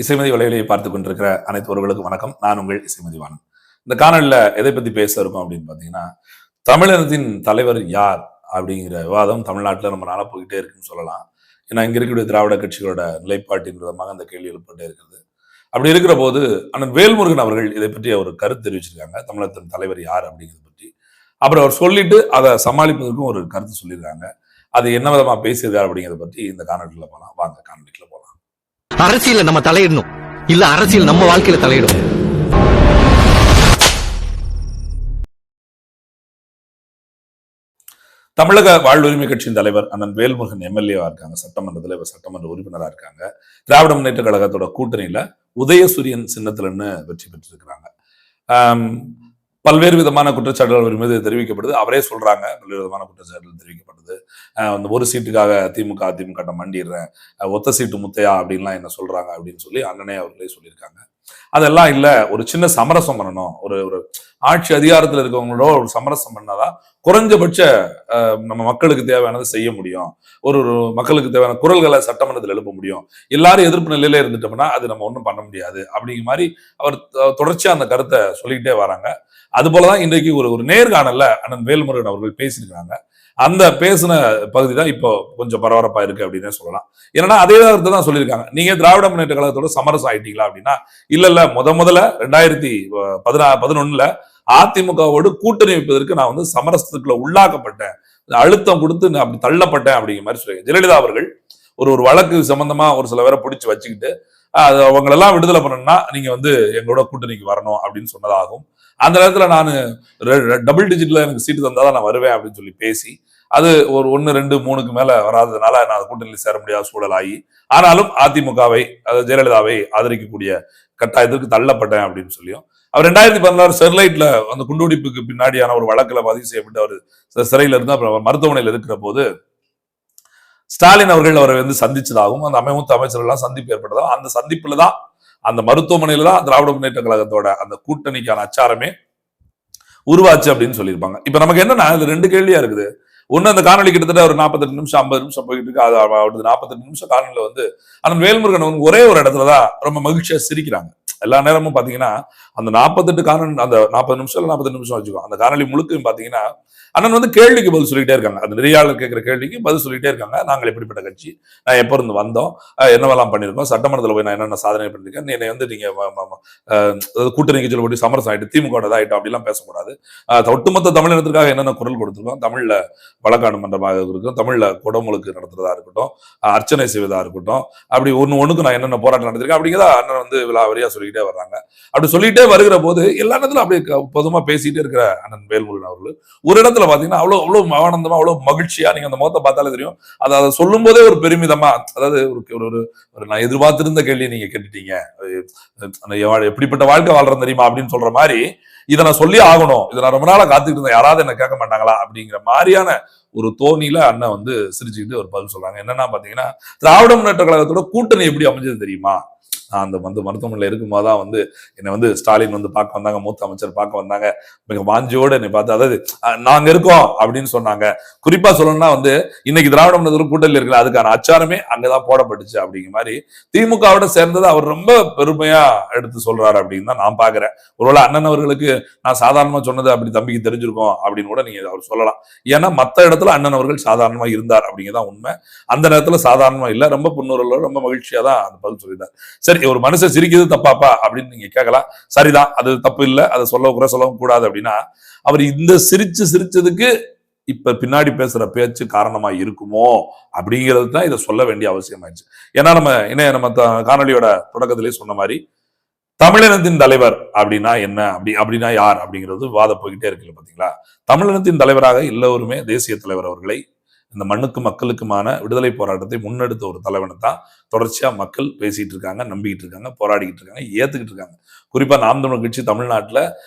இசைமதி வலையிலேயே பார்த்து கொண்டிருக்கிற அனைத்து உறவுகளுக்கும் வணக்கம். நான் உங்கள் இசைமதிவானன். இந்த காணொலியில எதை பத்தி பேச இருக்கோம் அப்படின்னு பாத்தீங்கன்னா, தமிழினத்தின் தலைவர் யார் அப்படிங்கிற விவாதம் தமிழ்நாட்டில் நம்ம நாளா போயிட்டே இருக்குன்னு சொல்லலாம். ஏன்னா இங்க இருக்கக்கூடிய திராவிட கட்சிகளோட நிலைப்பாட்டின் விதமாக அந்த கேள்வி எழுப்பட்டே இருக்கிறது. அப்படி இருக்கிற போது அண்ணன் வேல்முருகன் அவர்கள் இதை பற்றி ஒரு கருத்து தெரிவிச்சிருக்காங்க. தமிழகத்தின் தலைவர் யார் அப்படிங்கிறத பற்றி. அப்புறம் அவர் சொல்லிட்டு அதை சமாளிப்பதற்கும் ஒரு கருத்து சொல்லியிருக்காங்க. அது என்ன விதமா பேசியிருக்காரு அப்படிங்கிறத பற்றி இந்த காணொலிக்குள்ள போலாம். வாங்க காணொலிக்குள்ள போலாம். அரசியல நம்ம தலையிடணும், இல்ல அரசியல் நம்ம வாழ்க்கையில தலையிடும். தமிழக வாழ்வுரிமை கட்சியின் தலைவர் அண்ணன் வேல்முருகன் எம்எல்ஏவா இருக்காங்க. சட்டமன்றத்தில் சட்டமன்ற உறுப்பினராக இருக்காங்க. திராவிட முன்னேற்ற கழகத்தோட கூட்டணியில உதயசூரியன் சின்னத்திலன்னு வெற்றி பெற்றிருக்கிறாங்க. பல்வேறு விதமான குற்றச்சாட்டுகள் அவர் மீது தெரிவிக்கப்படுது. அவரே சொல்றாங்க பல்வேறு விதமான குற்றச்சாட்டுகள் தெரிவிக்கப்படுது. அந்த ஒரு சீட்டுக்காக அதிமுக மண்டிடுறேன், ஒத்த சீட்டு முத்தையா அப்படின்லாம் என்ன சொல்றாங்க அப்படின்னு சொல்லி அண்ணனே அவர்களே சொல்லியிருக்காங்க. அதெல்லாம் இல்ல, ஒரு சின்ன சமரசம் பண்ணணும். ஒரு ஆட்சி அதிகாரத்தில் இருக்கவங்களோட ஒரு சமரசம் பண்ணாதான் குறைஞ்சபட்ச நம்ம மக்களுக்கு தேவையானதை செய்ய முடியும். ஒரு மக்களுக்கு தேவையான குரல்களை சட்டமன்றத்தில் எழுப்ப முடியும். எல்லாரும் எதிர்ப்பு நிலையில இருந்துட்டோம்னா அது நம்ம ஒன்றும் பண்ண முடியாது அப்படிங்கிற மாதிரி அவர் தொடர்ச்சியா அந்த கருத்தை சொல்லிக்கிட்டே வராங்க. அது போலதான் இன்றைக்கு ஒரு நேர்காணல்ல அண்ணன் வேல்முருகன் அவர்கள் பேசியிருக்காங்க. அந்த பேசின பகுதி தான் இப்போ கொஞ்சம் பரபரப்பா இருக்கு அப்படின்னு சொல்லலாம். ஏன்னா அதே கருத்தை தான் சொல்லியிருக்காங்க. நீங்க திராவிட முன்னேற்ற கழகத்தோட சமரசம் ஆயிட்டீங்களா அப்படின்னா, இல்ல முதல்ல 2011 அதிமுகவோடு கூட்டணி வைப்பதற்கு நான் சமரசத்துக்குள்ள உள்ளாக்கப்பட்டேன், அழுத்தம் கொடுத்து அப்படி தள்ளப்பட்டேன் அப்படிங்கிற மாதிரி சொல்லி ஜெயலலிதா அவர்கள் ஒரு வழக்கு சம்பந்தமா ஒரு சில பேரை பிடிச்சு வச்சுக்கிட்டு அவங்களெல்லாம் விடுதலை பண்ணணும்னா நீங்க எங்களோட கூட்டணிக்கு வரணும் அப்படின்னு சொன்னதாகும். அந்த நேரத்துல நான் டபுள் டிஜிட்ல எனக்கு சீட்டு தந்தாதான் நான் வருவேன் அப்படின்னு சொல்லி பேசி அது ஒரு 1, 2, 3க்கு மேல வராததுனால நான் கூட்டணியில் சேர முடியாத சூழல் ஆகி, ஆனாலும் அதிமுகவை ஜெயலலிதாவை ஆதரிக்கக்கூடிய கட்டாயத்திற்கு தள்ளப்பட்டேன் அப்படின்னு சொல்லியும் அவர் 2016 ஸ்டெர்லைட்ல அந்த குண்டுவெடிப்புக்கு பின்னாடியான ஒரு வழக்குல பதிவு செய்யப்பட்டு அவர் சிறையில இருந்து அப்புறம் மருத்துவமனையில் இருக்கிற போது ஸ்டாலின் அவர்கள் அவரை சந்திச்சதாகவும் அந்த அமைச்சர்கள் எல்லாம் சந்திப்பு ஏற்பட்டதாகவும் அந்த சந்திப்புல தான் அந்த மருத்துவமனையில தான் திராவிட முன்னேற்ற கழகத்தோட அந்த கூட்டணிக்கான அச்சாரமே உருவாச்சு அப்படின்னு சொல்லியிருப்பாங்க. இப்ப நமக்கு என்னன்னா இது 2 கேள்வியா இருக்குது. ஒண்ணு, அந்த காணொலி கிட்டத்தட்ட ஒரு 48 நிமிஷம் 50 நிமிஷம் போயிட்டு இருக்கு. அது 48 நிமிஷம் காணொலியில அண்ணன் வேல்முருகன் ஒரே ஒரு இடத்துலதான் ரொம்ப மகிழ்ச்சியா சிரிக்கிறாங்க. எல்லா நேரமும் பாத்தீங்கன்னா அந்த 48 காணொலி, அந்த 40 நிமிஷம் 48 நிமிஷம் வச்சுக்கோ, அந்த காணொலி முழுக்க பாத்தீங்கன்னா அண்ணன் கேள்விக்கு பதில் சொல்லிட்டே இருக்காங்க. அந்த நெறியாளர் கேட்கிற கேள்விக்கு பதில் சொல்லிட்டே இருக்காங்க. நாங்கள் எப்படிப்பட்ட கட்சி, நான் எப்ப இருந்து வந்தோம், என்னவெல்லாம் பண்ணிருக்கோம், சட்டமன்றத்தில் போய் நான் என்னென்ன சாதனை பண்ணிருக்கேன், என்னை நீங்க கூட்டணி கட்சியில் போய் சமரசம் ஆயிட்டு திமுக ஆயிட்டோம் அப்படிலாம் பேசக்கூடாது. ஒட்டுமொத்த தமிழினத்திற்காக என்னென்ன குரல் கொடுத்திருக்கோம், தமிழ்ல வழக்காடு மன்றமாக இருக்கும், தமிழ்ல குடமுழுக்கு நடத்துறதா இருக்கட்டும், அர்ச்சனை செய்வதா இருக்கட்டும், அப்படி ஒண்ணுக்கு நான் என்னென்ன போராட்டம் நடத்திருக்கேன் அப்படிங்கிறத அண்ணன் விலாவரியா சொல்லிக்கிட்டே வர்றாங்க. அப்படி சொல்லிட்டே வருகிற போது எல்லா இடத்துல அப்படியே பொதுமா பேசிட்டே இருக்கிற அண்ணன் வேல்முருகன் அவர்கள் ஒரு இடத்துல பாத்தீங்கன்னா அவ்வளவு ஆனந்தமா, அவ்வளவு மகிழ்ச்சியா, நீங்க அந்த முகத்தை பார்த்தாலே தெரியும். அதை சொல்லும் போதே ஒரு பெருமிதமா, அதாவது நான் எதிர்பார்த்திருந்த கேள்வியை நீங்க கேட்டுட்டீங்க, எப்படிப்பட்ட வாழ்க்கை வாழ்றேன் தெரியுமா அப்படின்னு சொல்ற மாதிரி, இதை நான் சொல்லி ஆகணும், இதை நான் ரொம்ப நாளா காத்துக்கிட்டு இருந்தேன், யாராவது என்ன கேட்க மாட்டாங்களா அப்படிங்கிற மாதிரியான ஒரு தோணியில அண்ணன் சிரிச்சுக்கிட்டு ஒரு பதில் சொல்றாங்க. என்னன்னா பாத்தீங்கன்னா, திராவிட முன்னேற்ற கழகத்தோட கூட்டணி எப்படி அமைஞ்சது தெரியுமா? அந்த மருத்துவமனையில இருக்கும்போதுதான் என்னை ஸ்டாலின் பார்க்க வந்தாங்க, மூத்த அமைச்சர் பார்க்க வந்தாங்க, மிக வாஞ்சியோட என்னை பார்த்து, அதாவது நாங்க இருக்கோம் அப்படின்னு சொன்னாங்க. குறிப்பா சொல்லணும்னா இன்னைக்கு திராவிட முன்னேற்ற கூட்டணியில் இருக்கல, அதுக்கான அச்சாரமே அங்கதான் போடப்பட்டுச்சு அப்படிங்கிற மாதிரி திமுகவோட சேர்ந்ததை அவர் ரொம்ப பெருமையா எடுத்து சொல்றாரு அப்படின்னு தான் நான் பாக்குறேன். ஒருவேளை அண்ணன் அவர்களுக்கு நான் சாதாரணமா சொன்னது அப்படி தம்பிக்கு தெரிஞ்சிருக்கோம் அப்படின்னு கூட நீங்க அவர் சொல்லலாம். ஏன்னா மத்த இடத்துல அண்ணன் அவர்கள் சாதாரணமா இருந்தார் அப்படிங்கிறதான் உண்மை. அந்த நேரத்துல சாதாரணமா இல்ல, ரொம்ப புன்னுறலோட ரொம்ப மகிழ்ச்சியா தான் அந்த பதில் சொல்லியிருந்தார். சரி, ஒரு மனுஷன் சிரிக்கிறது தப்பாப்பா அப்படின்னு நீங்க கேட்கலாம். சரிதான், அது தப்பு இல்லை, அதை சொல்லவும் கூடாது அப்படின்னா, அவர் இந்த சிரிச்சதுக்கு இப்ப பின்னாடி பேசுற பேச்சு காரணமா இருக்குமோ அப்படிங்கிறது தான் இதை சொல்ல வேண்டிய அவசியம் ஆயிடுச்சு. ஏன்னா நம்ம காணொலியோட தொடக்கத்திலேயே சொன்ன மாதிரி, தமிழினத்தின் தலைவர் அப்படின்னா என்ன, அப்படின்னா யார் அப்படிங்கிறது வாத போய்கிட்டே இருக்குல்ல பாத்தீங்களா. தமிழினத்தின் தலைவராக எல்லோருமே தேசிய தலைவர் அவர்களை, இந்த மண்ணுக்கு மக்களுக்குமான விடுதலை போராட்டத்தை முன்னெடுத்த ஒரு தலைவனை தான் தொடர்ச்சியா மக்கள் பேசிட்டு இருக்காங்க, நம்பிக்கிட்டு இருக்காங்க, போராடிக்கிட்டு இருக்காங்க, ஏத்துக்கிட்டு இருக்காங்க. குறிப்பா நாம் தமிழர் கட்சி தமிழ்நாட்டுல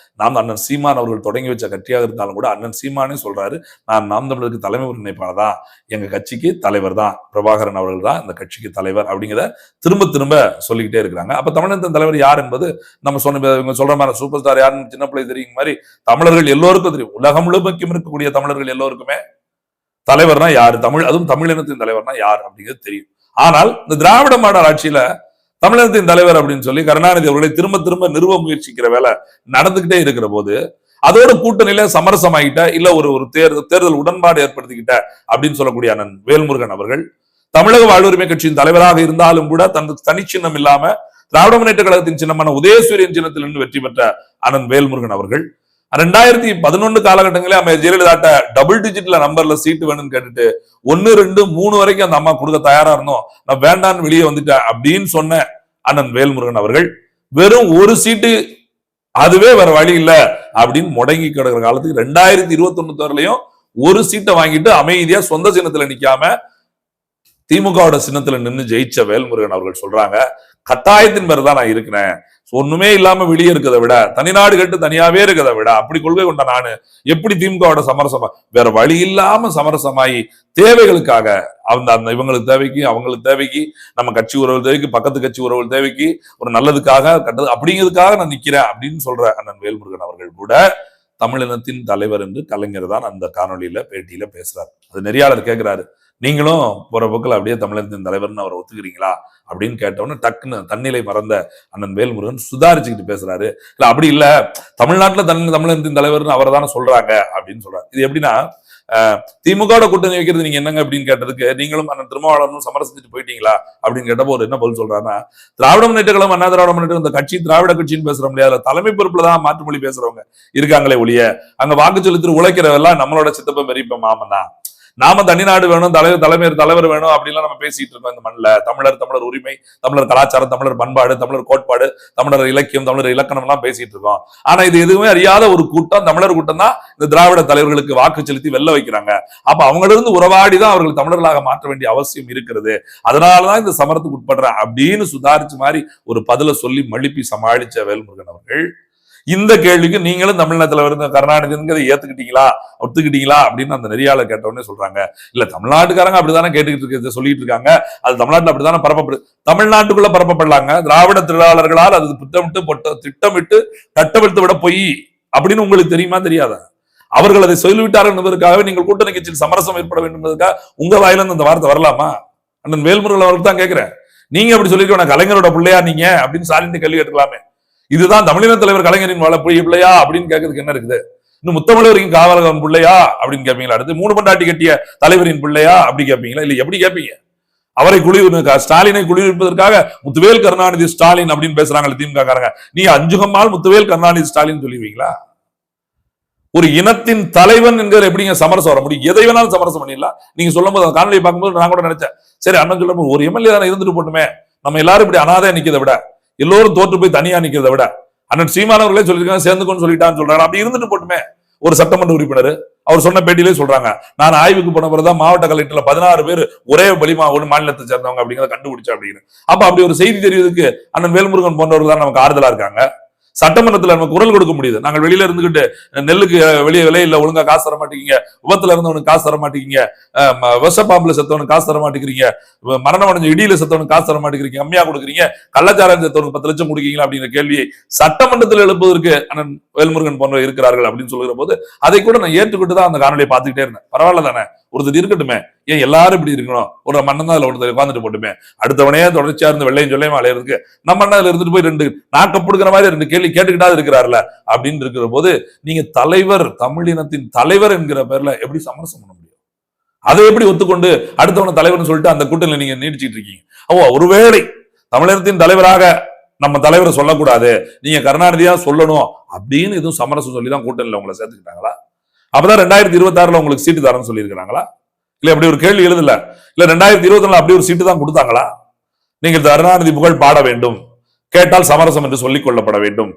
அண்ணன் சீமான் அவர்கள் தொடங்கி வச்ச கட்சியாக இருந்தாலும் கூட அண்ணன் சீமானே சொல்றாரு, நான் நாம் தமிழருக்கு தலைமை ஒருங்கிணைப்பாளர் தான், எங்க கட்சிக்கு தலைவர் தான் பிரபாகரன் அவர்கள் தான் இந்த கட்சிக்கு தலைவர் அப்படிங்கிறத திரும்ப சொல்லிக்கிட்டே இருக்கிறாங்க. அப்ப தமிழகத்தின் தலைவர் யார் என்பது நம்ம சொல்ற மாதிரி சூப்பர் ஸ்டார் யாருன்னு சின்ன பிள்ளை தெரியும் மாதிரி தமிழர்கள் எல்லோருக்கும் தெரியும். உலகம் முழுமைக்கும் இருக்கக்கூடிய தமிழர்கள் எல்லோருக்குமே தலைவர்னா யாரு, அதுவும் தமிழினத்தின் தலைவர்னா யார் அப்படிங்கிறது தெரியும். ஆனால் இந்த திராவிட மாடல் ஆட்சியில தமிழகத்தின் தலைவர் அப்படின்னு சொல்லி கருணாநிதி அவர்களை திரும்ப திரும்ப நிறுவ முயற்சிக்கிற வேலை நடந்துகிட்டே இருக்கிற போது அதோட கூட்டணியில சமரசமாகிட்ட இல்ல ஒரு ஒரு தேர்தல் உடன்பாடு ஏற்படுத்திக்கிட்ட அப்படின்னு சொல்லக்கூடிய அண்ணன் வேல்முருகன் அவர்கள் தமிழக வாழ்வுரிமை கட்சியின் தலைவராக இருந்தாலும் கூட தனது தனிச்சின்னம் இல்லாம திராவிட முன்னேற்ற கழகத்தின் சின்னமான உதயசூரியன் சின்னத்தில் நின்று வெற்றி பெற்ற அண்ணன் வேல்முருகன் அவர்கள் 2011 காலகட்டங்களே அம்மா ஜெயலலிதாட்ட டபுள் டிஜிட்ல நம்பர்ல சீட்டு வேணும்னு கேட்டுட்டு 1, 2, 3 வரைக்கும் அந்த அம்மா கொடுக்க தயாரா இருந்தோம், நான் வேண்டான்னு வெளியே வந்துட்டேன் அப்படின்னு சொன்ன அண்ணன் வேல்முருகன் அவர்கள் வெறும் ஒரு சீட்டு அதுவே வேற வழி இல்ல அப்படின்னு முடங்கி கிடக்கிற காலத்துக்கு 2021 ஒரு சீட்டை வாங்கிட்டு அமைதியா சொந்த சின்னத்துல நிக்காம திமுகவோட சின்னத்துல நின்று ஜெயிச்ச வேல்முருகன் அவர்கள் சொல்றாங்க, கட்டாயத்தின் பேர் தான் நான் இருக்கிறேன், ஒண்ணுமே இல்லாம வெளியே இருக்கிறத விட தனிநாடு கட்டு தனியாவே இருக்கிறத விட அப்படி கொள்கை கொண்ட நானு எப்படி திமுகவோட சமரசமா வேற வழி இல்லாம சமரசமாயி தேவைகளுக்காக அந்த இவங்களுக்கு தேவைக்கு அவங்களுக்கு தேவைக்கு நம்ம கட்சி உறவுகள் தேவைக்கு பக்கத்து கட்சி உறவுகள் தேவைக்கு ஒரு நல்லதுக்காக கட்டது அப்படிங்கிறதுக்காக நான் நிக்கிறேன் அப்படின்னு சொல்ற அண்ணன் வேல்முருகன் அவர்கள் கூட தமிழினத்தின் தலைவர் என்று கலைஞர் தான் அந்த காணொலியில பேட்டியில பேசுறாரு. அது நெறியாளர் கேட்கிறாரு, நீங்களும் போற போக்கில் அப்படியே தமிழகத்தின் தலைவர்னு அவரை ஒத்துக்கிறீங்களா அப்படின்னு கேட்டவொன்னு டக்குன்னு தன்னிலை மறந்த அண்ணன் வேல்முருகன் சுதாரிச்சுக்கிட்டு பேசுறாரு, இல்ல அப்படி இல்ல தமிழ்நாட்டுல தமிழகத்தின் தலைவர்னு அவரை தானே சொல்றாங்க அப்படின்னு சொல்றாரு. இது எப்படின்னா திமுக கூட்டணி வைக்கிறது நீங்க என்னங்க அப்படின்னு கேட்டதுக்கு நீங்களும் அண்ணன் திருமாவளவனும் சமரசிச்சுட்டு போயிட்டீங்களா அப்படின்னு கேட்டப்போ ஒரு என்ன பதில் சொல்றாருன்னா, திராவிட முன்னேற்ற கழகம் அண்ணா திராவிட முன்னேற்ற இந்த கட்சி திராவிட கட்சின்னு பேசுற முடியாது, தலைமை பொறுப்புலதான் மாற்று மொழி பேசுறவங்க இருக்காங்களே ஒழிய அங்க வாக்கு செலுத்தி உழைக்கிறதெல்லாம் நம்மளோட சித்தப்ப பெரியப்ப மாமன் தான், நாம தனிநாடு வேணும் தலைவர் வேணும் அப்படின்லாம் நம்ம பேசிட்டு இருக்கோம் இந்த மண்ணில். தமிழர் உரிமை, தமிழர் கலாச்சாரம், தமிழர் பண்பாடு, தமிழர் கோட்பாடு, தமிழர் இலக்கியம், தமிழர் இலக்கணம் எல்லாம் பேசிட்டு இருக்கோம். ஆனா இது எதுவுமே அறியாத ஒரு கூட்டம் தமிழர் கூட்டம் தான் இந்த திராவிட தலைவர்களுக்கு வாக்கு செலுத்தி வெல்ல வைக்கிறாங்க. அப்ப அவங்களிருந்து உறவாடிதான் அவர்கள் தமிழர்களாக மாற்ற வேண்டிய அவசியம் இருக்கிறது, அதனாலதான் இந்த சமரத்துக்கு உட்படுறேன் அப்படின்னு சுதாரிச்சு மாதிரி ஒரு பதில சொல்லி மழுப்பி சமாளிச்ச வேல்முருகன் அவர்கள் இந்த கேள்விக்கு நீங்களும் தமிழ்நாட்டுல இருந்த கருணாநிதிங்கிறத ஏத்துக்கிட்டீங்களா ஒத்துக்கிட்டீங்களா அப்படின்னு அந்த நெறியாளர் கேட்டவுடனே சொல்றாங்க, இல்ல தமிழ்நாட்டுக்காரங்க அப்படித்தானே கேட்டுக்கிட்டு இருக்க சொல்லிட்டு இருக்காங்க, அது தமிழ்நாட்டுல அப்படித்தானே பரப்பப்படுது, தமிழ்நாட்டுக்குள்ள பரப்பப்படலாங்க, திராவிட தொழிலாளர்களால் அது திட்டமிட்டு கட்டவிழ்த்து விட போய் அப்படின்னு உங்களுக்கு தெரியுமா தெரியாதா? அவர்கள் அதை சொல்லிவிட்டார்கள் என்பதற்காக நீங்கள் கூட்டணி கட்சியில் சமரசம் ஏற்பட வேண்டும் என்பதற்காக உங்க வாயிலிருந்து அந்த வார்த்தை வரலாமா? அண்ணன் வேல்முருகன் அவர்கள் தான் கேட்கிறேன், நீங்க அப்படி சொல்லிட்டு கலைஞரோட பிள்ளையா நீங்க அப்படின்னு ஸ்டாலின் கேள்வி கேட்கலாமே, இதுதான் தமிழின தலைவர் கலைஞரின் பிள்ளையா அப்படின்னு கேட்கறதுக்கு என்ன இருக்குது? இன்னும் முத்தமிழரின் காவலகம் பிள்ளையா அப்படின்னு கேட்பீங்களா? அடுத்து 3 பண்டாட்டி கட்டிய தலைவரின் பிள்ளையா அப்படி கேட்பீங்களா? இல்ல எப்படி கேட்பீங்க? அவரை ஸ்டாலினை குளிர்விப்பதற்காக முத்துவேல் கருணாநிதி ஸ்டாலின் அப்படின்னு பேசுறாங்க திமுக காரங்க, நீ அஞ்சுகம்மால் முத்துவேல் கருணாநிதி ஸ்டாலின் சொல்லுவீங்களா? ஒரு இனத்தின் தலைவன் என்கிற எப்படிங்க சமரசம் வர முடியும்? எதை வேணாலும் சமரசம் பண்ணிடலாம். நீங்க சொல்லும் போது காணொலியை பார்க்கும்போது நான் கூட நினைச்சேன், சரி அண்ணன் சொல்லும் ஒரு எம்எல்ஏ தானே இருந்துட்டு போட்டுமே, நம்ம எல்லாரும் இப்படி அனாதையா நிக்கிறத விட எல்லோரும் தோற்று போய் தனியா நிக்கிறத விட அண்ணன் சீமானவர்களே சொல்லிருக்காங்க சேர்ந்துக்கொண்டு சொல்லிட்டான்னு சொல்றாங்க, அப்படி இருந்துட்டு போட்டுமே. ஒரு சட்டமன்ற உறுப்பினர் அவர் சொன்ன பேட்டியிலே சொல்றாங்க, நான் ஆய்வுக்கு போன பிறகுதான் மாவட்ட கலெக்டர்ல 16 பேர் ஒரே ஒரு மாநிலத்தை சேர்ந்தவங்க அப்படிங்கிறத கண்டுபிடிச்சா அப்படின்னு. அப்ப அப்படி ஒரு செய்தி தெரிவதற்கு அண்ணன் வேல்முருகன் போன்றவர்கள் தான் நமக்கு ஆறுதலா இருக்காங்க. சட்டமன்றத்துல நம்ம குரல் கொடுக்க முடியுது. நாங்கள் வெளியில இருந்துகிட்டு நெல்லுக்கு வெளியே விலை இல்ல, ஒழுங்கா காசு தர மாட்டேங்க, விபத்துல இருந்தவனுக்கு காசு தர மாட்டேங்க, விஷப்பாம்புல செத்தவனுக்கு காசு தர மாட்டேங்கிறீங்க, மரணம் அடைஞ்ச இடியில செத்தவனுக்கு காசு தர மாட்டேங்கிறீங்க, கம்மியா கொடுக்குறீங்க, கள்ளச்சாரம் செத்தவனுக்கு 10 லட்சம் கொடுக்கீங்களா அப்படிங்கிற கேள்வியை சட்டமன்றத்தில் எழுப்புவதற்கு அண்ணன் வேல்முருகன் போன்ற இருக்கிறார்கள் அப்படின்னு சொல்லுகிற போது அதை கூட நான் ஏற்றுக்கிட்டு தான் அந்த காணொலியை பார்த்துக்கிட்டே இருந்தேன். பரவாயில்ல தானே, ஒருத்தர் இருக்கட்டுமே, ஏன் எல்லாரும் இப்படி இருக்கணும், ஒரு மன்னன் தான் அதுல ஒருத்தர் உட்காந்துட்டு போட்டுமே, அடுத்தவனே தொடர்ச்சியா இருந்து வெள்ளையும் சொல்லையும் அலையிறதுக்கு நம்ம அண்ணா இருந்துட்டு போய் 2 நாக்கப்படுகிற மாதிரி 2 கேள்வி கேட்டுக்கிட்டாது இருக்கிறார்ல அப்படின்னு இருக்கிற போது நீங்க தலைவர், தமிழினத்தின் தலைவர் என்கிற பேர்ல எப்படி சமரசம் பண்ண முடியும்? அதை எப்படி ஒத்துக்கொண்டு அடுத்தவன தலைவர்னு சொல்லிட்டு அந்த கூட்டணியில நீங்க நீடிச்சிட்டு இருக்கீங்க? ஒருவேளை தமிழகத்தின் தலைவராக நம்ம தலைவரை சொல்லக்கூடாது, நீங்க கருணாநிதியா சொல்லணும் அப்படின்னு எதுவும் சமரசம் சொல்லிதான் கூட்டணியில உங்களை சேர்த்துக்கிட்டாங்களா? அப்பதான் 2026 உங்களுக்கு சீட்டு தரேன்னு சொல்லி இருக்கிறாங்களா? இல்ல அப்படி ஒரு கேள்வி எழுதல, இல்ல 2024 அப்படி ஒரு சீட்டு தான் கொடுத்தாங்களா? நீங்க கருணாநிதி புகழ் பாட வேண்டும், கேட்டால் சமரசம் என்று சொல்லிக் கொள்ளப்பட வேண்டும்,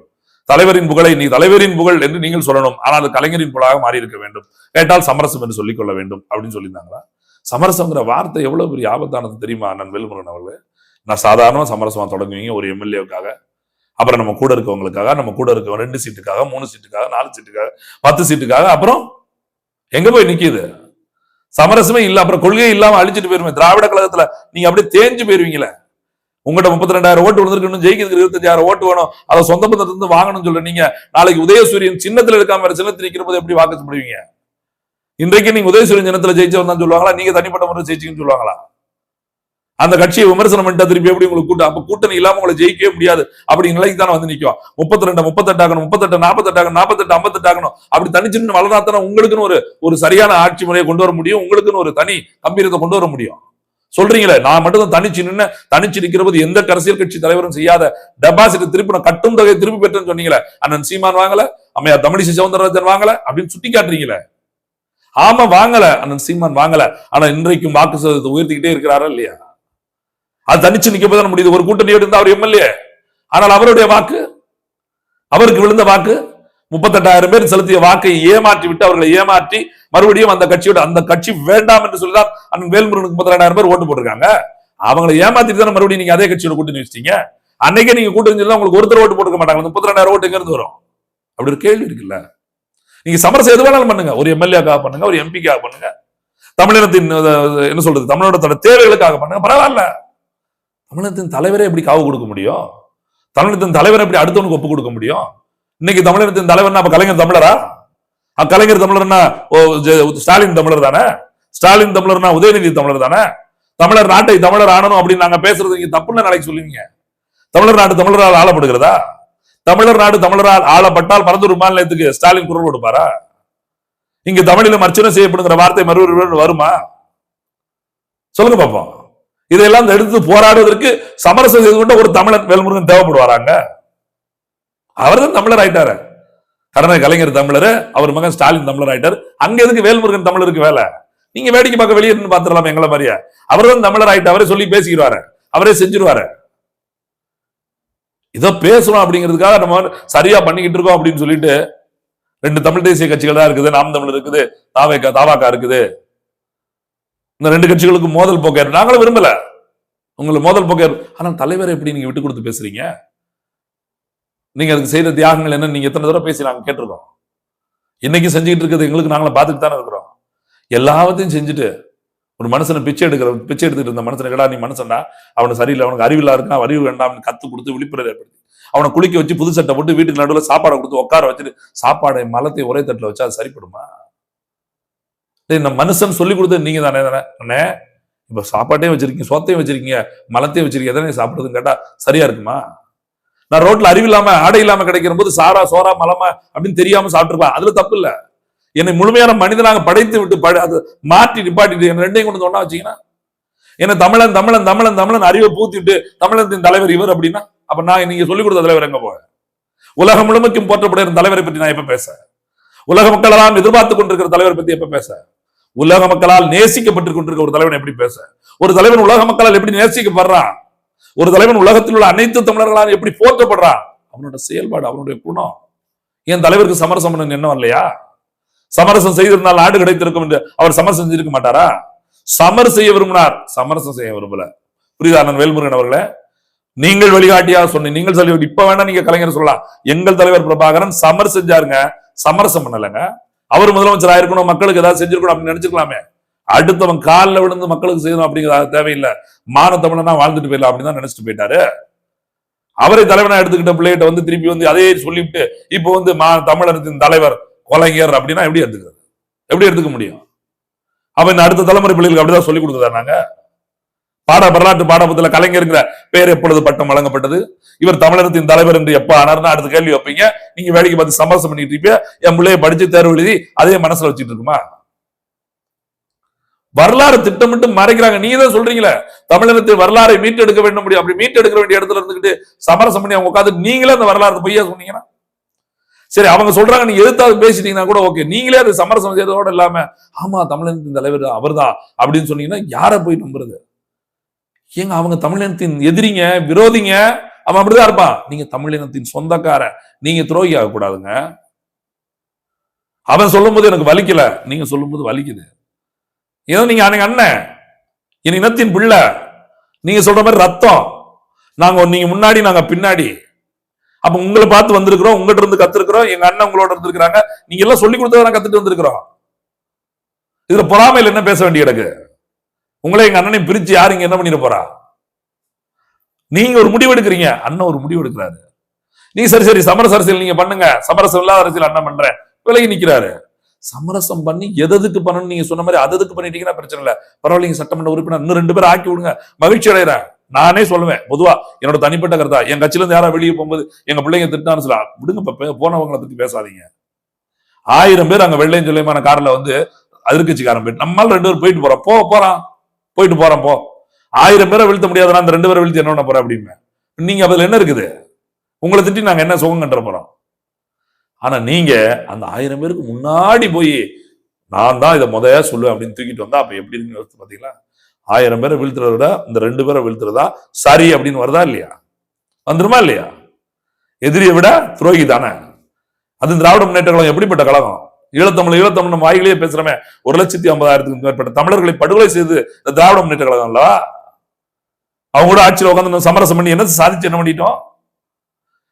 தலைவரின் புகழை நீ தலைவரின் புகழ் என்று நீங்கள் சொல்லணும், ஆனால் கலைஞரின் புகழாக மாறி இருக்க வேண்டும், கேட்டால் சமரசம் என்று சொல்லிக் கொள்ள வேண்டும் அப்படின்னு சொல்லியிருந்தாங்களா? சமரசங்கிற வார்த்தை எவ்வளவு பெரிய ஆபத்தானது தெரியுமா அண்ணன் வேல்முருகன் அவர்கள்? நான் சாதாரணமா சமரசமா தொடங்குவீங்க ஒரு எம்எல்ஏவுக்காக, அப்புறம் நம்ம கூட இருக்கவங்களுக்காக, நம்ம கூட இருக்க 2 சீட்டுக்காக, 3 சீட்டுக்காக, 4 சீட்டுக்காக, 10 சீட்டுக்காக, அப்புறம் எங்க போய் நிக்குது? சமரசமே இல்ல, அப்புறம் கொள்கையே இல்லாம அழிச்சிட்டு போயிருமே. திராவிட கழகத்துல நீங்க அப்படியே தேஞ்சு போயிருவீங்களே. உங்கள்கிட்ட 32,000 ஓட்டு விழுந்திருக்கு, ஜெயிக்கிறதுக்கு 25,000 ஓட்டு வேணும், அதை சொந்த பந்தத்திலிருந்து வாங்கணும்னு சொல்ற நீங்க நாளைக்கு உதயசூரியன் சின்னத்துல இருக்காம சின்னத்தில் நிக்கிற போது எப்படி வாக்குப்படுவீங்க? இன்றைக்கு நீங்க உதயசூரியன் சின்னத்துல ஜெயிச்சவன் தான் சொல்லுவாங்களா? நீங்க தனிப்பட்ட முறை ஜெயிச்சீங்கன்னு சொல்லுவாங்களா? அந்த கட்சியை விமர்சனம் பண்ணிட்டா திருப்பி எப்படி உங்களுக்கு கூட்டம்? அப்ப கூட்டணி இல்லாம உங்களை ஜெயிக்கவே முடியாது. அப்படி நிலைக்கு தானே வந்து நிற்கும். 32 38 ஆகணும், 38 48 ஆகணும், 48 58 ஆகணும். அப்படி தனிச்சுன்னு வளர்ந்தாத்தானே உங்களுக்குன்னு ஒரு சரியான ஆட்சி முறையை கொண்டு வர முடியும். உங்களுக்குன்னு ஒரு தனி கம்பீரத்தை கொண்டு வர முடியும். சொல்றீங்களே நான் மட்டும் தான் தனிச்சு நிக்கிற போது எந்த அரசியல் கட்சி தலைவரும் செய்யாத டெபாசிட் திருப்பி நான் கட்டும் தொகையை திருப்பி பெற்றேன்னு சொன்னீங்களே. அண்ணன் சீமான் வாங்கல, அம்மையார் தமிழிசை சவுந்தரராஜன் வாங்கல அப்படின்னு சுட்டி காட்டுறீங்களே. ஆமா வாங்கல, அண்ணன் சீமான் வாங்கல. ஆனா இன்றைக்கும் வாக்கு சதவீதத்தை உயர்த்திக்கிட்டே இருக்கிறாரா இல்லையா? அது தனிச்சு நிக்க போதான் முடியுது. ஒரு கூட்டணியோடு இருந்தா அவர் எம்எல்ஏ. ஆனால் அவருடைய வாக்கு, அவருக்கு விழுந்த வாக்கு 38,000 பேர் செலுத்திய வாக்கை ஏமாற்றி விட்டு அவர்களை ஏமாற்றி மறுபடியும் அந்த கட்சியோட அந்த கட்சி வேண்டாம் என்று சொல்லிதான் அண்ணன் வேல்முருகனுக்கு 32,000 பேர் ஓட்டு போட்டிருக்காங்க. அவங்களை ஏமாத்திட்டு தானே மறுபடியும் நீங்க அதே கட்சியோட கூட்டணி வச்சிட்டீங்க. அன்னைக்கே நீங்க கூட்டணி சொல்லி உங்களுக்கு ஒருத்தர் ஓட்டு போட்டுக்க மாட்டாங்க. 32,000 ஓட்டு எங்க இருந்து வரும்? அப்படி ஒரு கேள்வி இருக்குல்ல. நீங்க சமரசம் எது வேணாலும் பண்ணுங்க. ஒரு எம்எல்ஏக்காக பண்ணுங்க, ஒரு எம்பிக்காக பண்ணுங்க, தமிழினத்தின் என்ன சொல்றது தமிழோட தேவைகளுக்காக பண்ணுங்க, பரவாயில்ல. தமிழகத்தின் தலைவரே எப்படி காவு கொடுக்க முடியும்? தமிழகத்தின் தலைவரை எப்படி அடுத்தவனுக்கு ஒப்பு கொடுக்க முடியும்? இன்னைக்கு தமிழகத்தின் தலைவர்னா அப்ப கலைஞர் தமிழரா? கலைஞர் தமிழர்னா ஸ்டாலின் தமிழர் தானே? ஸ்டாலின் தமிழர்னா உதயநிதி தமிழர் தானே? தமிழர் நாட்டை தமிழர் ஆனணும் அப்படின்னு நாங்க பேசுறது நீங்க தப்புன்னு நாளைக்கு சொல்லுவீங்க. தமிழர் நாடு தமிழரால் ஆளப்படுகிறதா? தமிழர் நாடு தமிழரால் ஆளப்பட்டால் பரந்தூர் மாநிலத்துக்கு ஸ்டாலின் குரல் கொடுப்பாரா? இங்க தமிழிலும் அர்ச்சனை செய்யப்படுங்கிற வார்த்தை மறுபடியும் வருமா? சொல்லுங்க பாப்போம். இதெல்லாம் எடுத்து போராடுவதற்கு சமரசம் செய்து கொண்ட ஒரு தமிழன் வேல்முருகன் தேவைப்படுவாராங்க? அவர் தான் தமிழர் ஆயிட்டாரு. கடனை கலைஞர் தமிழர், அவர் மகன் ஸ்டாலின் தமிழர் ஆயிட்டார். அங்க எதுக்கு வேல்முருகன் தமிழருக்கு வேலை? நீங்க வேடிக்கை பார்க்க வெளியே இருந்து பாத்துடலாம் எங்களை மாதிரியா. அவர் தான் தமிழர் ஆயிட்டு அவரே சொல்லி பேசிக்கிறாரு, அவரே செஞ்சிருவாரு. இதை பேசணும் அப்படிங்கிறதுக்காக நம்ம சரியா பண்ணிக்கிட்டு இருக்கோம் அப்படின்னு சொல்லிட்டு 2 தமிழ் தேசிய கட்சிகள் தான் இருக்குது. நாம் தமிழர் இருக்குது, தாவாக்கா இருக்குது. இந்த 2 கட்சிகளுக்கு மோதல் போக்காரு. நாங்களும் விரும்பல உங்களுக்கு மோதல் போக்காரு. ஆனா தலைவரை எப்படி நீங்க விட்டு கொடுத்து பேசுறீங்க? நீங்க அதுக்கு செய்த தியாகங்கள் என்ன நீங்க எத்தனை தடவை பேசி நாங்க கேட்டிருக்கோம். இன்னைக்கு செஞ்சுக்கிட்டு இருக்கிறது எங்களுக்கு நாங்களும் பார்த்துட்டு தானே இருக்கிறோம். எல்லாத்தையும் செஞ்சுட்டு ஒரு மனுஷனை பிச்சை எடுத்துட்டு இருந்த மனுஷனை கடா நீ மனுஷனா அவனுக்கு சரியில்லை, அவனுக்கு அறிவில்லா இருக்கு, அறிவு வேண்டாம் கத்து கொடுத்து விழிப்புணர்வு ஏற்படுத்தி அவனை குளிக்க வச்சு புது சட்டை போட்டு வீட்டுக்கு நடுவில் சாப்பாடை கொடுத்து உட்கார வச்சுட்டு சாப்பாடை மலத்தை ஒரே தட்டுல வச்சா அது சரிப்படுமா? இந்த மனுஷன் சொல்லி கொடுத்தது நீங்க தானே தானே. இப்ப சாப்பாட்டையும் வச்சிருக்கீங்க, சோத்தையும் வச்சிருக்கீங்க, மலத்தையும் வச்சிருக்கீங்க, எதனை சாப்பிடுறதுன்னு கேட்டா சரியா இருக்குமா? நான் ரோட்ல அறிவில்லாம ஆடை இல்லாம கிடைக்கிற போது சாரா சோரா மலமா அப்படின்னு தெரியாம சாப்பிட்டுருப்பேன். அதுல தப்பு இல்ல. என்னை முழுமையான மனிதனாக படைத்து விட்டு அது மாற்றி நிப்பாட்டிட்டு என்ன 2ஐயும் கொண்டு ஒண்ணா வச்சீங்கன்னா என்ன தமிழன் தமிழன் தமிழன் தமிழன் அறிவை பூத்திட்டு தமிழகத்தின் தலைவர் இவர் அப்படின்னா அப்ப நான் நீங்க சொல்லிக் கொடுத்த தலைவர் எங்க போக? உலகம் முழுமைக்கும் போற்றப்படுகிற தலைவரை பற்றி நான் எப்ப பேச? உலக மக்களால் எதிர்பார்த்து கொண்டிருக்கிற தலைவரை பத்தி எப்ப பேச? உலக மக்களால் நேசிக்கப்பட்டு கொண்டிருக்கிற ஒரு தலைவன் எப்படி பேச? ஒரு தலைவன் உலக மக்களால் எப்படி நேசிக்கப்படுறான்? ஒரு தலைவன் உலகத்தில் உள்ள அனைத்து தமிழர்களால் எப்படி போற்றப்படுறான்? அவனோட செயல்பாடு, அவனுடைய குணம். என் தலைவருக்கு சமரசம் பண்ண எண்ணம் இல்லையா? சமரசம் செய்திருந்தால் நாடு கிடைத்திருக்கும் என்று அவர் சமரசம் செஞ்சிருக்க மாட்டாரா? சமர் செய்ய விரும்பினார், சமரசம் செய்ய விரும்பல. புரியுதா அண்ணன் வேல்முருகன் அவர்களே? நீங்கள் வழிகாட்டியா சொன்னீங்க. நீங்கள் சொல்லி இப்ப வேணா நீங்க கலைஞர் சொல்லலாம். எங்கள் தலைவர் பிரபாகரன் சமர் செஞ்சாருங்க, சமரசம் பண்ணலங்க. அவர் முதலமைச்சர் ஆயிருக்கணும், மக்களுக்கு ஏதாவது செஞ்சிருக்கணும் அப்படின்னு நினைச்சுக்கலாமே. அடுத்தவன் காலில் விழுந்து மக்களுக்கு செய்யணும் அப்படிங்கிறது தேவையில்லை. மான தமிழனா வாழ்ந்துட்டு போயிடலாம் அப்படின்னு தான் நினைச்சிட்டு போயிட்டாரு. அவரை தலைவனா எடுத்துக்கிட்ட பிள்ளைகிட்ட வந்து திருப்பி வந்து அதே சொல்லிவிட்டு இப்ப வந்து தமிழகத்தின் தலைவர் கொலைஞர் அப்படின்னா எப்படி எடுத்துக்கிறது? எப்படி எடுத்துக்க முடியும்? அப்ப இந்த அடுத்த தலைமுறை பிள்ளைகளுக்கு அப்படிதான் சொல்லிக் கொடுத்ததா? நாங்க வரலாற்று பாடப்புத்தல கலைஞருங்கிற பேர் எப்பொழுது பட்டம் வழங்கப்பட்டது? இவர் தமிழகத்தின் தலைவர் என்று எப்ப ஆனார்னா அடுத்த கேள்வி வைப்பீங்க. நீங்க வேடிக்கை பார்த்து சமரசம் பண்ணிட்டு இருப்பீங்க. என் பிள்ளைய படிச்சு தேர்வு எழுதி அதே மனசுல வச்சுட்டு இருக்குமா? வரலாறு திட்டமிட்டு மறைக்கிறாங்க. நீங்க தான் சொல்றீங்களே தமிழகத்தில் வரலாறை மீட்டெடுக்க வேண்டும் முடியும். அப்படி மீட்டெடுக்க வேண்டிய இடத்துல இருந்துகிட்டு சமரசம் பண்ணி அவங்க உட்காந்து நீங்களே அந்த வரலாறு பொய்யா சொன்னீங்கன்னா சரி. அவங்க சொல்றாங்க நீங்க எதிர்த்தாவது பேசிட்டீங்கன்னா கூட ஓகே. நீங்களே அது சமரசம் செய்யறதோட இல்லாம ஆமா தமிழகத்தின் தலைவர் அவர்தான் அப்படின்னு சொன்னீங்கன்னா யாரை போய் நம்புறது? ஏங்க அவங்க தமிழினத்தின் எதிரிங்க, விரோதிங்க. அவன் அப்படிதான் இருப்பான். நீங்க தமிழினத்தின் சொந்தக்கார, நீங்க துரோகி ஆகக்கூடாதுங்க. அவன் சொல்லும் போது எனக்கு வலிக்கல, நீங்க சொல்லும் போது வலிக்குது. ஏதோ நீங்க அன்னைக்கு அண்ணன், என் இனத்தின் பிள்ளை, நீங்க சொல்ற மாதிரி ரத்தம். நாங்க நீங்க முன்னாடி நாங்க பின்னாடி. அப்ப உங்களை பார்த்து வந்திருக்கிறோம், உங்ககிட்ட இருந்து கத்துருக்கிறோம். எங்க அண்ணன் உங்களோட இருந்திருக்கிறாங்க. நீங்க எல்லாம் சொல்லி கொடுத்தா கத்துட்டு வந்திருக்கிறோம். இதுல பொறாமையில் என்ன பேச வேண்டிய கிடக்கு? உங்களே எங்க அண்ணனை பிரிச்சு யாரு இங்க என்ன பண்ணிட போறா? நீங்க ஒரு முடிவு எடுக்கிறீங்க, அண்ணன் ஒரு முடிவு எடுக்கிறாரு. நீ சரி சரி சமரச அரசியல் நீங்க பண்ணுங்க, சமரசம் இல்லாத அரசியல் அண்ணன் பண்றேன் விலகி நிக்கிறாரு. சமரசம் பண்ணி எதுக்கு பண்ணணும் நீங்க சொன்ன மாதிரி அதுக்கு பண்ணிட்டீங்கன்னா பிரச்சனை இல்லை, பரவாயில்லைங்க சட்டமன்ற உறுப்பினர் இன்னும் 2 பேர் ஆக்கி விடுங்க, மகிழ்ச்சி அடைகிறேன். நானே சொல்லுவேன் பொதுவா என்னோட தனிப்பட்ட கருத்தா, என் கட்சியில இருந்து யாரா வெளியே போகும்போது எங்க பிள்ளைங்க திட்டான்னு சொல்ல விடுங்க, போனவங்களை பத்தி பேசாதீங்க. 1000 பேர் அங்க வெள்ளையும் சொல்லியமான கார்ல வந்து எதிர்கட்சிக்காரன் போயிட்டு நம்மளால 2 பேர் போயிட்டு போறோம் போயிட்டு போறோம் போ, 1000 பேரை வீழ்த்த முடியாதுன்னா அந்த 2 பேரை வீழ்த்தி என்ன பண்ண போறேன் அப்படின்னு. நீங்க அதுல என்ன இருக்குது, உங்களை திட்டி நாங்க என்ன சுகம் கண்டுற போறோம்? ஆனா நீங்க அந்த 1000 பேருக்கு முன்னாடி போய் நான் தான் இதை முதைய சொல்லுவேன் அப்படின்னு தூக்கிட்டு வந்தா அப்ப எப்படி இருக்கு பாத்தீங்களா? 1000 பேரை வீழ்த்துறத விட இந்த 2 பேரை வீழ்த்துறதா சரி அப்படின்னு வருதா இல்லையா? வந்துருமா இல்லையா? எதிரியை விட துரோகி தானே அது. திராவிட முன்னேற்ற கழகம் எப்படிப்பட்ட கழகம்? ஈழத்தமிழ் வாயிலேயே பேசுறமே 1,50,000 மேற்பட்ட தமிழர்களை படுகொலை செய்து இந்த திராவிட முன்னேற்ற கழகம்ல அவங்க கூட ஆட்சியில் உட்காந்து சமரசம் பண்ணி என்ன சாதிச்சு என்ன பண்ணிட்டோம்?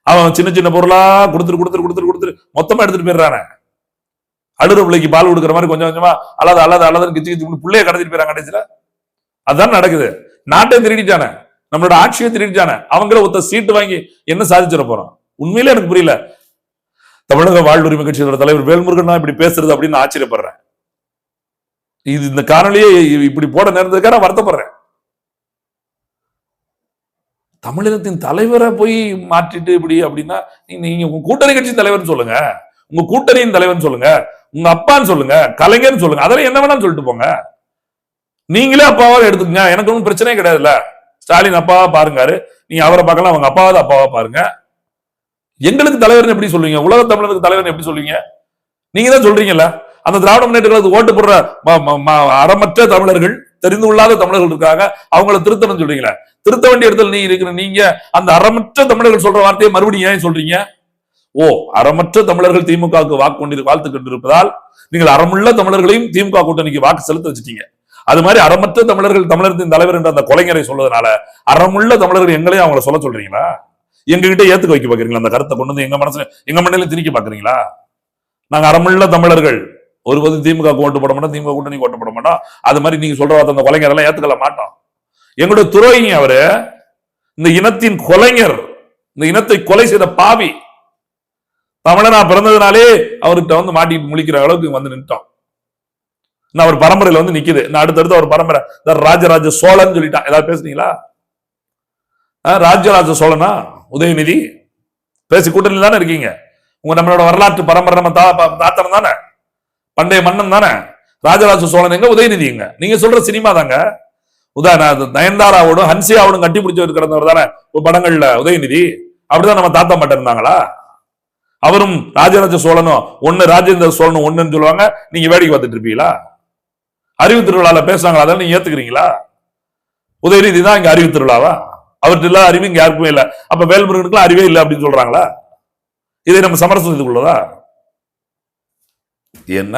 அவன் சின்ன சின்ன பொருளா கொடுத்துட்டு மொத்தமா எடுத்துட்டு போயிடுறானே. அழுற பிள்ளைக்கு பால் கொடுக்குற மாதிரி கொஞ்சம் கொஞ்சமா அல்லாத கிச்சு பிள்ளைய கடத்திட்டு போயிறாங்க கடைசியில. அதுதான் நடக்குது. நாட்டையும் திருடிட்டானே, நம்மளோட ஆட்சியை திருடிட்டானே, அவங்கள ஒருத்த சீட்டு வாங்கி என்ன சாதிச்சிட போறோம்? உண்மையிலே எனக்கு புரியல. தமிழக வாழ்வுரிமை கட்சியோட தலைவர் வேல்முருகன் இப்படி பேசுறது அப்படின்னு ஆச்சரியப்படுறேன். இது இந்த காணொலியே இப்படி போட நேர்ந்ததுக்காக நான் வருத்தப்படுறேன். தமிழினத்தின் தலைவரை போய் மாற்றிட்டு இப்படி அப்படின்னா நீங்க உங்க கூட்டணி கட்சியின் தலைவர்னு சொல்லுங்க, உங்க கூட்டணியின் தலைவர்னு சொல்லுங்க, உங்க அப்பான்னு சொல்லுங்க, கலைஞர்னு சொல்லுங்க, அதெல்லாம் என்ன வேணாலும் சொல்லிட்டு போங்க. நீங்களே அப்பாவா எடுத்துக்கங்க, எனக்கு ஒன்றும் பிரச்சனையே கிடையாதுல்ல. ஸ்டாலின் அப்பாவா பாருங்காரு, நீங்க அவரை பார்க்கலாம், அவங்க அப்பாவாத அப்பாவா பாருங்க. எங்களுக்கு தலைவர்னு எப்படி சொல்லுவீங்க? உலக தமிழருக்கு தலைவர்னு எப்படி சொல்லுவீங்க? நீங்க தான் சொல்றீங்கல்ல, அந்த திராவிட முன்னேற்ற கழகத்துக்கு ஓட்டு போடுற அறமற்ற தமிழர்கள், தெரிந்து கொள்ளாத தமிழர்கள் இருக்காங்க, அவங்கள திருத்தணும் சொல்றீங்களா? திருத்த வேண்டிய இடத்துல நீங்க இருக்கிற நீங்க அந்த அறமற்ற தமிழர்கள் சொல்ற வார்த்தையை மறுபடியும் ஏன் சொல்றீங்க? ஓ, அறமற்ற தமிழர்கள் திமுகவுக்கு வாழ்த்து கொண்டிருப்பதால் நீங்கள் அறமுள்ள தமிழர்களையும் திமுக கூட்டணிக்கு வாக்கு செலுத்த வச்சுட்டீங்க. அது மாதிரி அறமற்ற தமிழர்கள் தமிழகத்தின் தலைவர் என்ற அந்த கொலைஞரை சொல்வதனால அறமுள்ள தமிழர்கள் எங்களையும் அவங்கள சொல்ல சொல்றீங்களா? எங்க கிட்ட ஏத்துக்க வைக்க பாக்குறீங்களா? அந்த கருத்தை கொண்டு வந்து எங்க மனசுல எங்க மண்ணில திணிக்க பாக்குறீங்களா? நாங்க அறமுள்ள தமிழர்கள், ஒருபோது திமுக ஓட்டு போட மாட்டோம், திமுக கூட்டணிக்கு ஓட்டு போட மாட்டோம். அது மாதிரி நீங்க சொல்ற வார்த்தை அந்த கொலைஞர் எல்லாம் ஏத்துக்கல மாட்டோம். எங்களுடைய துரோகி அவரு, இந்த இனத்தின் கொலைஞர், இந்த இனத்தை கொலை செய்த பாவி. தமிழனா பிறந்ததுனாலே அவர்கிட்ட வந்து மாட்டிட்டு முழிக்கிற அளவுக்கு வந்து நின்ட்டோம். நான் அவர் பரம்பரையில வந்து நிக்குது. நான் அடுத்தடுத்து அவர் பரம்பரை ராஜராஜ சோழன் சொல்லிட்டான். ஏதாவது பேசுனீங்களா? ராஜராஜ சோழனா உதயநிதி பேசி கூட்டணியில் தானே இருக்கீங்க. உங்க நம்மளோட வரலாற்று பரம்பரை நம்ம தாத்தனம் தானே, பண்டைய மன்னன் தானே. ராஜராஜ சோழன் எங்க, உதயநிதி எங்க? நீங்க சொல்ற சினிமா தாங்க. நயன்தாராவோடும் ஹன்சியாவோடும் கட்டி பிடிச்சு கிடந்தவர் தானே படங்கள்ல உதயநிதி. அப்படிதான் நம்ம தாத்தா மாட்ட இருந்தாங்களா? அவரும் ராஜராஜ சோழனும் ஒண்ணு, ராஜேந்திர சோழனும் ஒண்ணுன்னு சொல்லுவாங்க. நீங்க வேடிக்கை பார்த்துட்டு இருப்பீங்களா? அறிவு திருவிழால பேசுறாங்களா? அதெல்லாம் நீங்க ஏத்துக்கிறீங்களா? உதயநிதி தான் இங்க அறிவு திருவிழாவா? அவர்கிட்ட இல்லாத அறிவு இங்க யாருக்குமே இல்லை. அப்ப வேல்முருகனுக்குலாம் அறிவே இல்லை அப்படின்னு சொல்றாங்களா? இதை நம்ம சமரசத்துக்குள்ளதா? என்ன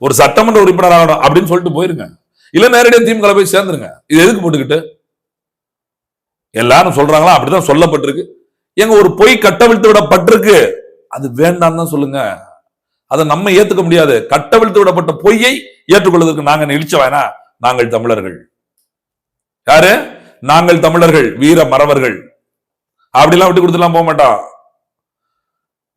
ஒரு சட்டமன்ற உறுப்பினர் ஆகணும் அப்படின்னு சொல்லிட்டு போயிருங்க, இல்ல நேரடியாக திமுக போய் சேர்ந்துருங்க. இது எதுக்கு போட்டுக்கிட்டு? எல்லாரும் சொல்றாங்களா? அப்படிதான் சொல்லப்பட்டிருக்கு. எங்க ஒரு பொய் கட்டவிழ்த்து விடப்பட்டிருக்கு, அது வேண்டாம் தான் சொல்லுங்க. அதை நம்ம ஏத்துக்க முடியாது. கட்டவிழ்த்து விடப்பட்ட பொய்யை ஏற்றுக்கொள்வதற்கு நாங்க நிகழ்ச்சி வேணா. நாங்கள் தமிழர்கள். யாரு? நாங்கள் தமிழர்கள், வீர மறவர்கள். அப்படிலாம் விட்டு கொடுத்துலாம் போக மாட்டோம்.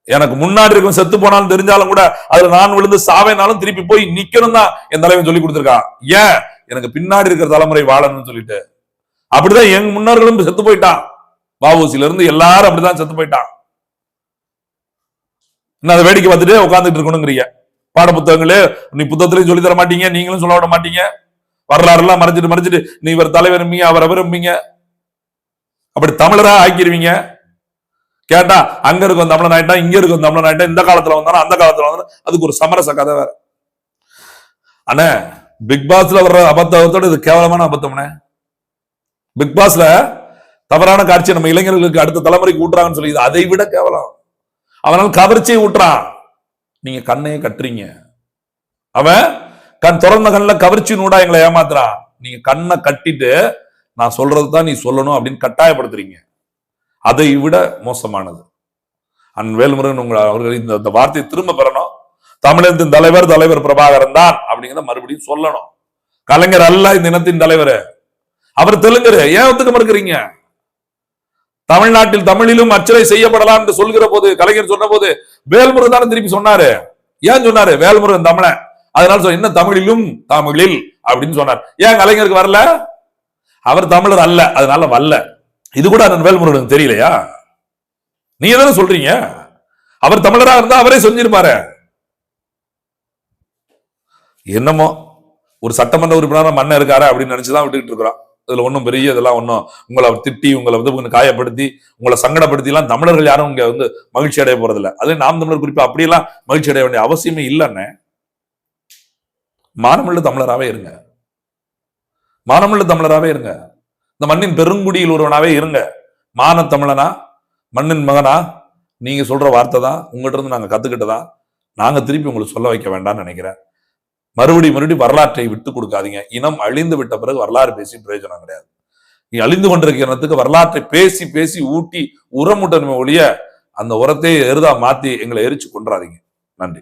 எனக்கு முன்னாடி இருக்கும் செத்து போனாலும் தெரிஞ்சாலும் கூட அதுல நான் விழுந்து சாவேனாலும் திருப்பி போய் நிக்கணும் தான் என் தலைவன் சொல்லி கொடுத்திருக்கான். ஏன்? எனக்கு பின்னாடி இருக்கிற தலைமுறை வாழணும்னு சொல்லிட்டு. அப்படிதான் எங்க முன்னோர்களும் செத்து போயிட்டான். வஉசில இருந்து எல்லாரும் அப்படிதான் செத்து போயிட்டான். அதை வேடிக்கை பார்த்துட்டு உட்காந்துட்டு இருக்கணுங்கிறீங்க. பாட புத்தகங்களே நீ புத்தகத்திலையும் சொல்லி தர மாட்டீங்க, நீங்களும் சொல்ல விட மாட்டீங்க. வரலாறு எல்லாம் மறைச்சிட்டு நீ இவர் தலைவர் அவர் விரும்பீங்க. அப்படி தமிழரா ஆக்கிடுவீங்க. கேட்டா அங்க இருக்கும் தமிழன் ஆயிட்டா, இங்க இருக்கும் தமிழன் ஆயிட்டா, இந்த காலத்துல வந்தாலும் அந்த காலத்துல வந்தாலும் அதுக்கு ஒரு சமரச கதை வேற. ஆனா பிக் பாஸ்ல வர்ற அபத்தத்தோட இது கேவலமான அபத்தம்னே. பிக் பாஸ்ல தவறான காட்சி நம்ம இளைஞர்களுக்கு அடுத்த தலைமுறைக்கு ஊட்டுறாங்கன்னு சொல்லி அதை விட கேவலம். அவனால் கவர்ச்சியை ஊட்டுறான், நீங்க கண்ணையே கட்டுறீங்க. அவன் கண் திறந்த கண்ணுல கவர்ச்சி நூடா எங்களை ஏமாத்துறான். நீங்க கண்ணை கட்டிட்டு நான் சொல்றதுதான் நீ சொல்லணும் அப்படின்னு கட்டாயப்படுத்துறீங்க. அதை விட மோசமானது. வேல்முருகன் அவர்கள் இந்த வார்த்தையை திரும்ப பெறணும். தமிழகத்தின் தலைவர் பிரபாகரன் தான் அப்படிங்கிறத மறுபடியும் சொல்லணும். கலைஞர் அல்ல இந்த இனத்தின் தலைவர். அவர் தெலுங்கரு. ஏன் ஒத்துக்க மறுக்கிறீங்க? தமிழ்நாட்டில் தமிழிலும் அச்சலை செய்யப்படலாம் என்று சொல்கிற போது, கலைஞர் சொன்ன போது வேல்முருகன் தானே திருப்பி சொன்னாரு. ஏன் சொன்னாரு வேல்முருகன் தமிழன், அதனால என்ன தமிழிலும் தமிழில் அப்படின்னு சொன்னார். ஏன் கலைஞருக்கு வரல? அவர் தமிழர் அல்ல, அதனால வரல. இது கூட அண்ணன் வேல்முருகனுக்கு தெரியலையா? நீங்க தானே சொல்றீங்க. அவர் தமிழரா இருந்தா அவரே செஞ்சிருப்பாரு. என்னமோ ஒரு சட்டமன்ற உறுப்பினர் மண்ண இருக்காரு அப்படின்னு நினைச்சுதான் விட்டுக்கிட்டு இருக்கிறோம். இதுல ஒன்னும் பெரிய இதெல்லாம் ஒன்னும் உங்களை திட்டி உங்களை வந்து காயப்படுத்தி உங்களை சங்கடப்படுத்தி எல்லாம் தமிழர்கள் யாரும் இங்க வந்து மகிழ்ச்சி அடைய போறது இல்லை. அதே நாம் தமிழர் குறிப்பா அப்படியெல்லாம் மகிழ்ச்சி அடைய வேண்டிய அவசியமே இல்லைன்னு. மானமுள்ள தமிழராகவே இருங்க, மானமுள்ள தமிழராகவே இருங்க, இந்த மண்ணின் பெருங்குடியில் ஒருவனாவே இருங்க. மான தமிழனா, மண்ணின் மகனா, நீங்க சொல்ற வார்த்தை தான் உங்ககிட்ட இருந்து நாங்க கத்துக்கிட்டதா, நாங்க திருப்பி உங்களுக்கு சொல்ல வைக்க வேண்டாம்னு நினைக்கிறேன். மறுபடியும் வரலாற்றை விட்டு கொடுக்காதீங்க. இனம் அழிந்து விட்ட பிறகு வரலாறு பேசி பிரயோஜனம் கிடையாது. நீ அழிந்து கொண்டிருக்கிற இனத்துக்கு வரலாற்றை பேசி பேசி ஊட்டி உரமுட்டணுமே ஒழிய அந்த உரத்தை எருதா மாத்தி எங்களை எரிச்சு கொன்றாதீங்க. நன்றி.